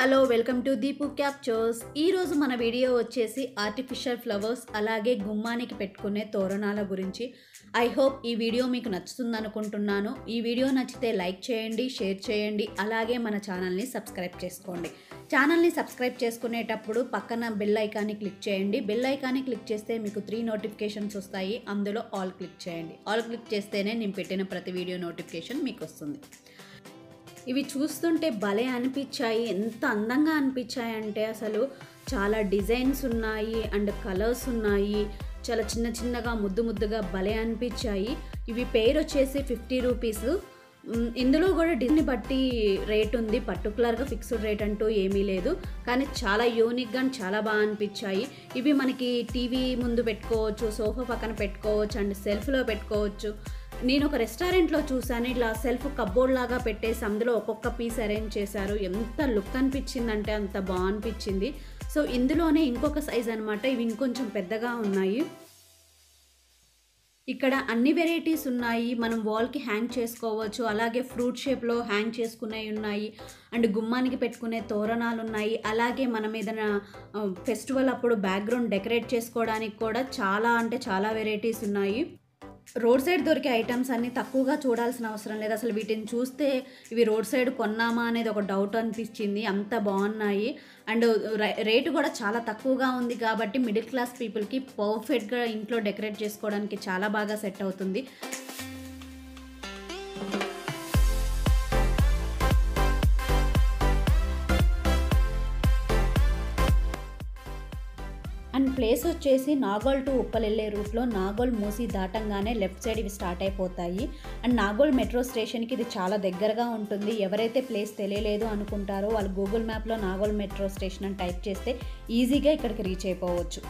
Hello welcome to Deepu captures. ఈరోజు మన video వచ్చేసి ఆర్టిఫిషియల్ ఫ్లవర్స్ అలాగే గుమ్మానికి పెట్టుకునే తోరణాల గురించి. ఐ హోప్ ఈ వీడియో మీకు నచ్చుతుంది అనుకుంటున్నాను. ఈ వీడియో నచ్చితే లైక్ చేయండి, షేర్ చేయండి, అలాగే మన ఛానల్ని సబ్స్క్రైబ్ చేసుకోండి. ఛానల్ని సబ్స్క్రైబ్ చేసుకునేటప్పుడు పక్కన బెల్ ఐకాన్ని క్లిక్ చేయండి. బెల్ ఐకాన్ని క్లిక్ చేస్తే మీకు 3 నోటిఫికేషన్స్ వస్తాయి. అందులో ఆల్ క్లిక్ చేయండి. ఆల్ క్లిక్ చేస్తేనే నేను పెట్టిన ప్రతి వీడియో నోటిఫికేషన్ మీకు వస్తుంది. ఇవి చూస్తుంటే భలే అనిపించాయి. ఎంత అందంగా అనిపించాయంటే అసలు చాలా డిజైన్స్ ఉన్నాయి అండ్ కలర్స్ ఉన్నాయి. చాలా చిన్న చిన్నగా ముద్దుగా భలే అనిపించాయి. ఇవి పేరు వచ్చేసి 50 రూపీస్. ఇందులో కూడా డిజైన్ బట్టి రేట్ ఉంది, పర్టికులర్గా ఫిక్స్డ్ రేట్ అంటూ ఏమీ లేదు. కానీ చాలా యూనిక్గా అండ్ చాలా బాగా అనిపించాయి. ఇవి మనకి టీవీ ముందు పెట్టుకోవచ్చు, సోఫా పక్కన పెట్టుకోవచ్చు అండ్ సెల్ఫ్లో పెట్టుకోవచ్చు. నేను ఒక రెస్టారెంట్లో చూసాను, ఇలా సెల్ఫ్ కబ్బోర్డ్ లాగా పెట్టేసి అందులో ఒక్కొక్క పీస్ అరేంజ్ చేశారు. ఎంత లుక్ అనిపించిందంటే అంత బాగా అనిపించింది. సో ఇందులోనే ఇంకొక సైజ్ అనమాట. ఇవి ఇంకొంచెం పెద్దగా ఉన్నాయి. ఇక్కడ అన్ని వెరైటీస్ ఉన్నాయి. మనం వాల్కి హ్యాంగ్ చేసుకోవచ్చు, అలాగే ఫ్రూట్ షేప్లో హ్యాంగ్ చేసుకునేవి ఉన్నాయి అండ్ గుమ్మానికి పెట్టుకునే తోరణాలు ఉన్నాయి. అలాగే మనం ఏదైనా ఫెస్టివల్ అప్పుడు బ్యాక్గ్రౌండ్ డెకరేట్ చేసుకోవడానికి కూడా చాలా అంటే చాలా వెరైటీస్ ఉన్నాయి. రోడ్ సైడ్ దొరికే ఐటమ్స్ అన్నీ తక్కువగా చూడాల్సిన అవసరం లేదు. అసలు వీటిని చూస్తే ఇవి రోడ్ సైడ్ కొన్నామా అనేది ఒక డౌట్ అనిపించింది. అంత బాగున్నాయి అండ్ రేటు కూడా చాలా తక్కువగా ఉంది కాబట్టి మిడిల్ క్లాస్ పీపుల్కి పర్ఫెక్ట్గా ఇంట్లో డెకరేట్ చేసుకోవడానికి చాలా బాగా సెట్ అవుతుంది. అండ్ ప్లేస్ వచ్చేసి నాగోల్ టు ఉప్పల్ వెళ్ళే రూట్లో నాగోల్ మూసి దాటంగానే లెఫ్ట్ సైడ్ ఇవి స్టార్ట్ అయిపోతాయి. అండ్ నాగోల్ మెట్రో స్టేషన్కి ఇది చాలా దగ్గరగా ఉంటుంది. ఎవరైతే ప్లేస్ తెలియలేదు అనుకుంటారో వాళ్ళు గూగుల్ మ్యాప్లో నాగోల్ మెట్రో స్టేషన్ అని టైప్ చేస్తే ఈజీగా ఇక్కడికి రీచ్ అయిపోవచ్చు.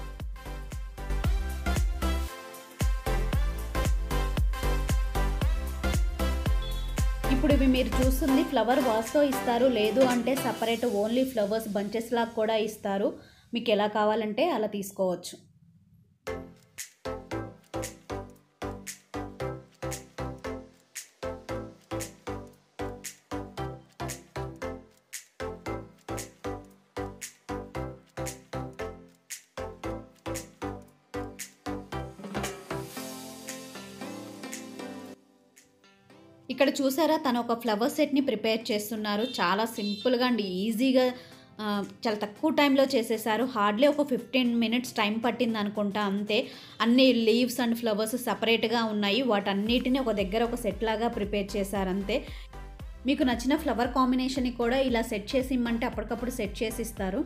ఇప్పుడు ఇవి మీరు చూస్తుంది ఫ్లవర్ వాస్తో ఇస్తారు, లేదు అంటే సపరేట్ ఓన్లీ ఫ్లవర్స్ బంచెస్ లాగా కూడా ఇస్తారు. మీకు ఎలా కావాలంటే అలా తీసుకోవచ్చు. ఇక్కడ చూసారా, తను ఒక ఫ్లవర్ సెట్ని ప్రిపేర్ చేస్తున్నారు. చాలా సింపుల్గా అండ్ ఈజీగా చాలా తక్కువ టైంలో చేసేసారు. హార్డ్లీ ఒక 15 మినిట్స్ టైం పట్టింది అనుకుంటా, అంతే. అన్ని లీవ్స్ అండ్ ఫ్లవర్స్ సపరేట్గా ఉన్నాయి. వాటన్నిటిని ఒక దగ్గర ఒక సెట్ లాగా ప్రిపేర్ చేశారు, అంతే. మీకు నచ్చిన ఫ్లవర్ కాంబినేషన్ని కూడా ఇలా సెట్ చేసి ఇమ్మంటే అప్పటికప్పుడు సెట్ చేసి ఇస్తారు.